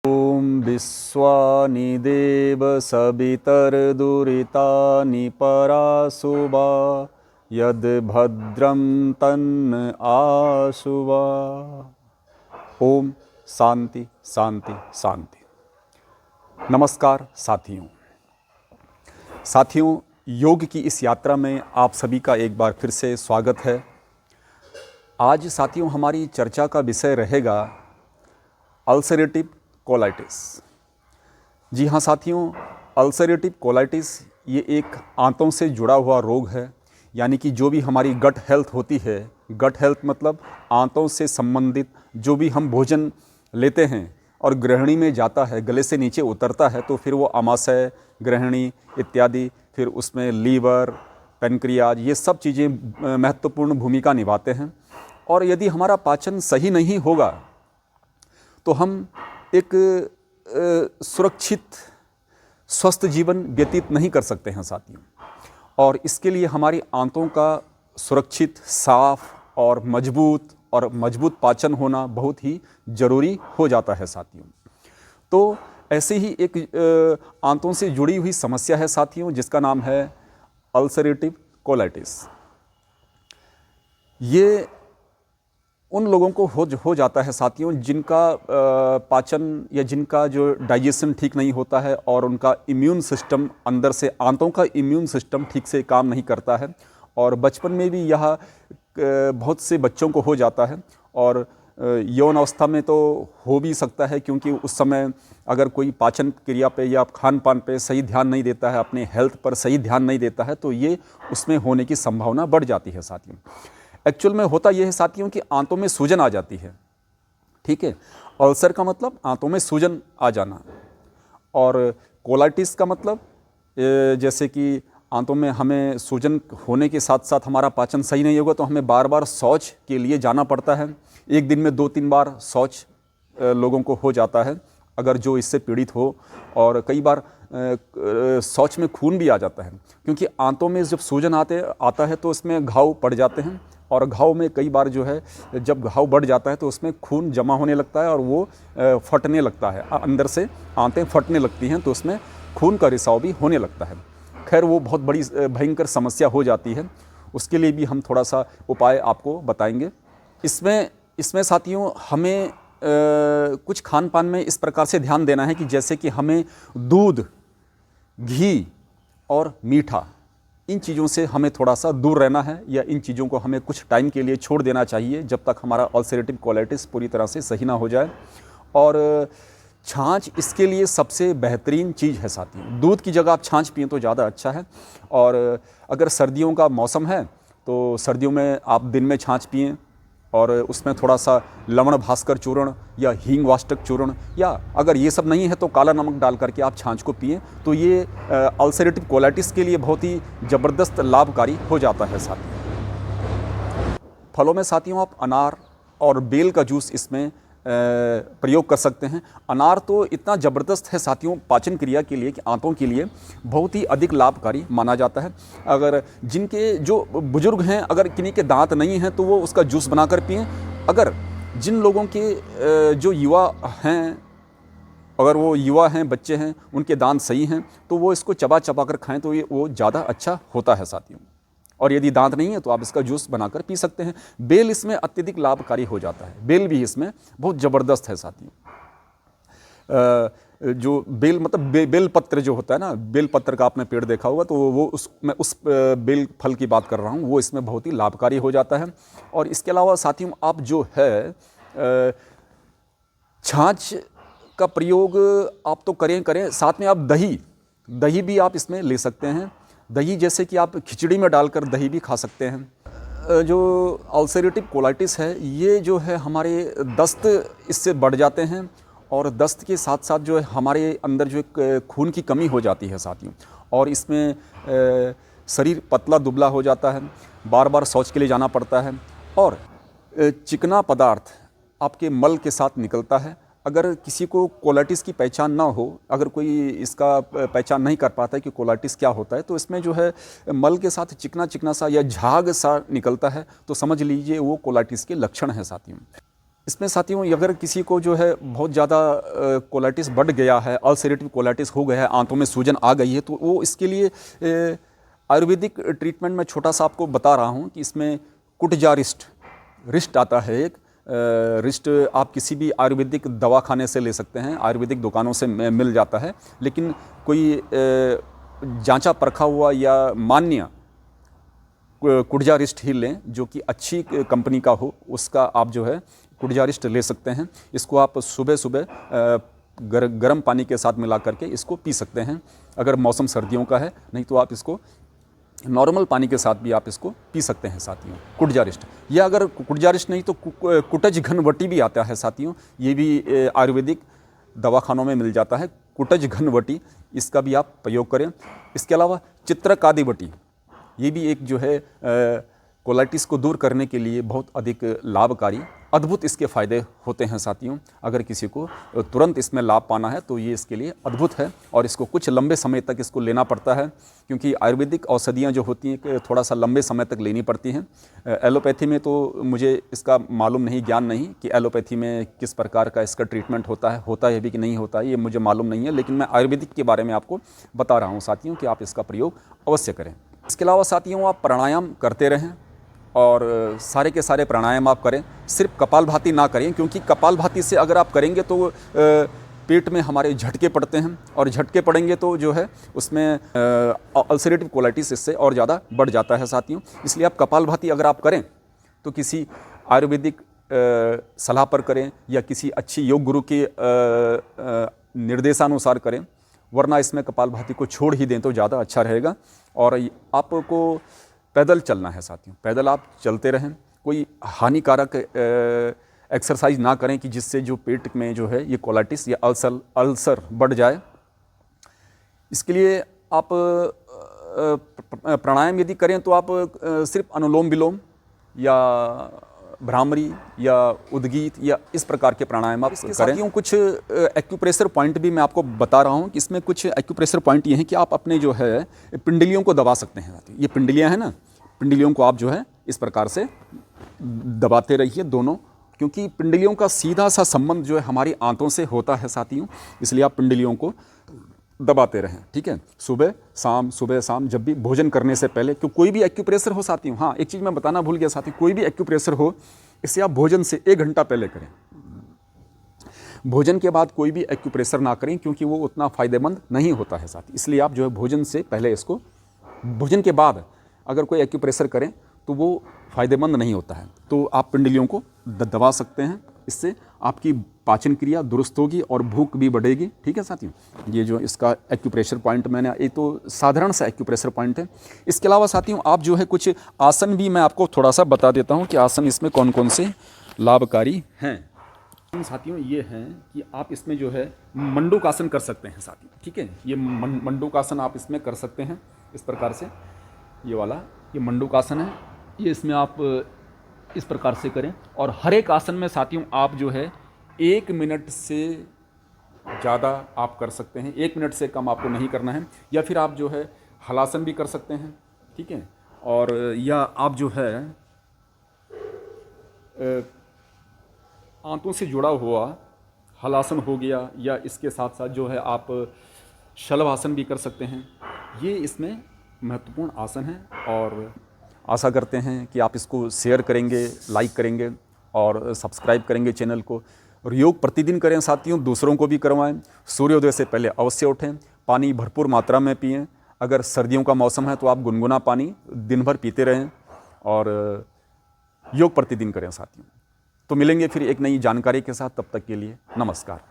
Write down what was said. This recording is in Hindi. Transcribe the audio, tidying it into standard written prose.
ॐ विश्वानि देव सवितर्दुरितानि पराशुवा यद्भद्रं तन्न आशुवा। ओम शांति शांति शांति। नमस्कार साथियों, योग की इस यात्रा में आप सभी का एक बार फिर से स्वागत है। आज साथियों हमारी चर्चा का विषय रहेगा अल्सरेटिव कोलाइटिस। जी हाँ साथियों, अल्सरेटिव कोलाइटिस ये एक आंतों से जुड़ा हुआ रोग है। यानी कि जो भी हमारी गट हेल्थ होती है, गट हेल्थ मतलब आंतों से संबंधित जो भी हम भोजन लेते हैं और ग्रहणी में जाता है, गले से नीचे उतरता है, तो फिर वो आमाशय, ग्रहणी इत्यादि, फिर उसमें लीवर, पैनक्रियाज, ये सब चीज़ें महत्वपूर्ण भूमिका निभाते हैं। और यदि हमारा पाचन सही नहीं होगा तो हम एक सुरक्षित स्वस्थ जीवन व्यतीत नहीं कर सकते हैं साथियों। और इसके लिए हमारी आंतों का सुरक्षित, साफ और मजबूत पाचन होना बहुत ही ज़रूरी हो जाता है साथियों। तो ऐसे ही एक आंतों से जुड़ी हुई समस्या है साथियों, जिसका नाम है अल्सरेटिव कोलाइटिस। ये उन लोगों को हो जाता है साथियों जिनका पाचन या जिनका जो डाइजेशन ठीक नहीं होता है और उनका इम्यून सिस्टम अंदर से, आंतों का इम्यून सिस्टम ठीक से काम नहीं करता है। और बचपन में भी यह बहुत से बच्चों को हो जाता है और यौन अवस्था में तो हो भी सकता है, क्योंकि उस समय अगर कोई पाचन क्रिया पे या खान पान पे सही ध्यान नहीं देता है, अपने हेल्थ पर सही ध्यान नहीं देता है, तो ये उसमें होने की संभावना बढ़ जाती है साथियों। एक्चुअल में होता यह है साथियों कि आंतों में सूजन आ जाती है। ठीक है, अल्सर का मतलब आंतों में सूजन आ जाना, और कोलाइटिस का मतलब जैसे कि आंतों में हमें सूजन होने के साथ साथ हमारा पाचन सही नहीं होगा तो हमें बार बार शौच के लिए जाना पड़ता है। एक दिन में 2-3 बार शौच लोगों को हो जाता है अगर जो इससे पीड़ित हो। और कई बार शौच में खून भी आ जाता है, क्योंकि आंतों में जब सूजन आता है तो उसमें घाव पड़ जाते हैं, और घाव में कई बार जो है जब घाव बढ़ जाता है तो उसमें खून जमा होने लगता है और वो फटने लगता है, अंदर से आंतें फटने लगती हैं, तो उसमें खून का रिसाव भी होने लगता है। खैर वो बहुत बड़ी भयंकर समस्या हो जाती है। उसके लिए भी हम थोड़ा सा उपाय आपको बताएंगे। इसमें साथियों हमें कुछ खान पान में इस प्रकार से ध्यान देना है कि जैसे कि हमें दूध, घी और मीठा, इन चीज़ों से हमें थोड़ा सा दूर रहना है, या इन चीज़ों को हमें कुछ टाइम के लिए छोड़ देना चाहिए जब तक हमारा अल्सरेटिव कोलाइटिस पूरी तरह से सही ना हो जाए। और छाछ इसके लिए सबसे बेहतरीन चीज़ है साथियों। दूध की जगह आप छाछ पिएं तो ज़्यादा अच्छा है। और अगर सर्दियों का मौसम है तो सर्दियों में आप दिन में छाछ पिएं और उसमें थोड़ा सा लवण भास्कर चूर्ण या हींग वाष्टक चूर्ण, या अगर ये सब नहीं है तो काला नमक डाल करके आप छाछ को पिएं, तो ये अल्सरेटिव कोलाइटिस के लिए बहुत ही ज़बरदस्त लाभकारी हो जाता है साथियों। फलों में साथियों आप अनार और बेल का जूस इसमें प्रयोग कर सकते हैं। अनार तो इतना ज़बरदस्त है साथियों पाचन क्रिया के लिए कि आंतों के लिए बहुत ही अधिक लाभकारी माना जाता है। अगर जिनके जो बुजुर्ग हैं, अगर किन्हीं के दांत नहीं हैं तो वो उसका जूस बनाकर पिएं। अगर जिन लोगों के जो युवा हैं, अगर वो युवा हैं, बच्चे हैं, उनके दांत सही हैं तो वो इसको चबा चबा कर खाएँ तो ये वो ज़्यादा अच्छा होता है साथियों। और यदि दांत नहीं है तो आप इसका जूस बनाकर पी सकते हैं। बेल इसमें अत्यधिक लाभकारी हो जाता है, बेल भी इसमें बहुत ज़बरदस्त है साथियों। जो बेल मतलब बेल पत्र जो होता है ना, बेल पत्र का आपने पेड़ देखा होगा, तो वो मैं उस बेल फल की बात कर रहा हूँ, वो इसमें बहुत ही लाभकारी हो जाता है। और इसके अलावा साथियों आप जो है छाछ का प्रयोग आप तो करें, साथ में आप दही भी आप इसमें ले सकते हैं। दही जैसे कि आप खिचड़ी में डालकर दही भी खा सकते हैं। जो अल्सरेटिव कोलाइटिस है, ये जो है हमारे दस्त इससे बढ़ जाते हैं, और दस्त के साथ साथ जो है हमारे अंदर जो एक खून की कमी हो जाती है साथियों, और इसमें शरीर पतला दुबला हो जाता है, बार बार शौच के लिए जाना पड़ता है, और चिकना पदार्थ आपके मल के साथ निकलता है। अगर किसी को कोलाइटिस की पहचान ना हो, अगर कोई इसका पहचान नहीं कर पाता है कि कोलाइटिस क्या होता है, तो इसमें जो है मल के साथ चिकना चिकना सा या झाग सा निकलता है, तो समझ लीजिए वो कोलाइटिस के लक्षण हैं साथियों। इसमें साथियों अगर किसी को जो है बहुत ज़्यादा कोलाइटिस बढ़ गया है, अल्सरेटिव कोलाइटिस हो गया है, आंतों में सूजन आ गई है, तो वो इसके लिए आयुर्वेदिक ट्रीटमेंट में छोटा सा आपको बता रहा हूँ कि इसमें कुटजा रिस्ट आता है एक रिस्ट आप किसी भी आयुर्वेदिक दवाखाने से ले सकते हैं, आयुर्वेदिक दुकानों से मिल जाता है, लेकिन कोई जांचा परखा हुआ या मान्य कुटजा रिस्ट ही लें जो कि अच्छी कंपनी का हो, उसका आप जो है कुटजा रिस्ट ले सकते हैं। इसको आप सुबह सुबह गर्म पानी के साथ मिला करके इसको पी सकते हैं अगर मौसम सर्दियों का है, नहीं तो आप इसको नॉर्मल पानी के साथ भी आप इसको पी सकते हैं साथियों, कुटजा रिस्ट। या अगर कुटजा रिस्ट नहीं तो कुटज घनवटी भी आता है साथियों, ये भी आयुर्वेदिक दवाखानों में मिल जाता है, कुटज घनवटी, इसका भी आप प्रयोग करें। इसके अलावा चित्रकादिवटी, ये भी एक जो है कोलाइटिस को दूर करने के लिए बहुत अधिक लाभकारी, अद्भुत इसके फ़ायदे होते हैं साथियों। अगर किसी को तुरंत इसमें लाभ पाना है तो ये इसके लिए अद्भुत है, और इसको कुछ लंबे समय तक इसको लेना पड़ता है, क्योंकि आयुर्वेदिक औषधियाँ जो होती हैं थोड़ा सा लंबे समय तक लेनी पड़ती हैं। एलोपैथी में तो मुझे इसका मालूम नहीं, ज्ञान नहीं कि एलोपैथी में किस प्रकार का इसका ट्रीटमेंट होता है भी कि नहीं होता है, ये मुझे मालूम नहीं है, लेकिन मैं आयुर्वेदिक के बारे में आपको बता रहा हूँ साथियों कि आप इसका प्रयोग अवश्य करें। इसके अलावा साथियों आप प्राणायाम करते रहें, और सारे के सारे प्राणायाम आप करें, सिर्फ कपालभाति ना करें, क्योंकि कपालभाति से अगर आप करेंगे तो पेट में हमारे झटके पड़ते हैं, और झटके पड़ेंगे तो जो है उसमें अल्सरेटिव कोलाइटिस इससे और ज़्यादा बढ़ जाता है साथियों। इसलिए आप कपालभाति अगर आप करें तो किसी आयुर्वेदिक सलाह पर करें या किसी अच्छी योग गुरु के निर्देशानुसार करें, वरना इसमें कपालभाति को छोड़ ही दें तो ज़्यादा अच्छा रहेगा। और आपको पैदल चलना है साथियों, पैदल आप चलते रहें, कोई हानिकारक एक्सरसाइज ना करें कि जिससे जो पेट में जो है ये कोलाइटिस या अल्सर बढ़ जाए। इसके लिए आप प्राणायाम यदि करें तो आप सिर्फ अनुलोम विलोम या भ्रामरी या उद्गीत या इस प्रकार के प्राणायाम आप करें। साथियों कुछ एक्यूप्रेशर पॉइंट भी मैं आपको बता रहा हूँ कि इसमें कुछ एक्यूप्रेशर पॉइंट ये हैं कि आप अपने जो है पिंडलियों को दबा सकते हैं। ये पिंडलियाँ हैं ना, पिंडलियों को आप जो है इस प्रकार से दबाते रहिए दोनों, क्योंकि पिंडलियों का सीधा सा संबंध जो है हमारी आंतों से होता है साथियों, इसलिए आप पिंडलियों को दबाते रहें, ठीक है, सुबह शाम जब भी भोजन करने से पहले। क्यों कोई भी एक्यूप्रेशर हो साथियों, हाँ एक चीज़ मैं बताना भूल गया साथियों, कोई भी एक्यूप्रेशर हो इसे आप भोजन से 1 घंटा पहले करें। भोजन के बाद कोई भी एक्यूप्रेशर ना करें, क्योंकि वो उतना फ़ायदेमंद नहीं होता है साथी। इसलिए आप जो है भोजन से पहले इसको, भोजन के बाद अगर कोई एक्यूप्रेशर करें तो वो फ़ायदेमंद नहीं होता है। तो आप पिंडलियों को दबा सकते हैं, इससे आपकी पाचन क्रिया दुरुस्त होगी और भूख भी बढ़ेगी, ठीक है साथियों। ये जो इसका एक्यूप्रेशर पॉइंट मैंने, ये तो साधारण सा एक्यूप्रेशर पॉइंट है। इसके अलावा साथियों आप जो है कुछ आसन भी मैं आपको थोड़ा सा बता देता हूँ कि आसन इसमें कौन कौन से लाभकारी हैं। साथियों ये हैं कि आप इसमें जो है मंडूकासन कर सकते हैं साथियों, ठीक है। ये मंडूकासन आप इसमें कर सकते हैं इस प्रकार से, ये वाला ये मंडूकासन है, ये इसमें आप इस प्रकार से करें। और हर एक आसन में साथियों आप जो है 1 मिनट से ज़्यादा आप कर सकते हैं, 1 मिनट से कम आपको नहीं करना है। या फिर आप जो है हलासन भी कर सकते हैं, ठीक है। और या आप जो है आंतों से जुड़ा हुआ हलासन हो गया, या इसके साथ साथ जो है आप शलभासन भी कर सकते हैं। ये इसमें महत्वपूर्ण आसन है, और आशा करते हैं कि आप इसको शेयर करेंगे, लाइक करेंगे और सब्सक्राइब करेंगे चैनल को। और योग प्रतिदिन करें साथियों, दूसरों को भी करवाएं। सूर्योदय से पहले अवश्य उठें, पानी भरपूर मात्रा में पिएं। अगर सर्दियों का मौसम है तो आप गुनगुना पानी दिन भर पीते रहें, और योग प्रतिदिन करें साथियों। तो मिलेंगे फिर एक नई जानकारी के साथ, तब तक के लिए नमस्कार।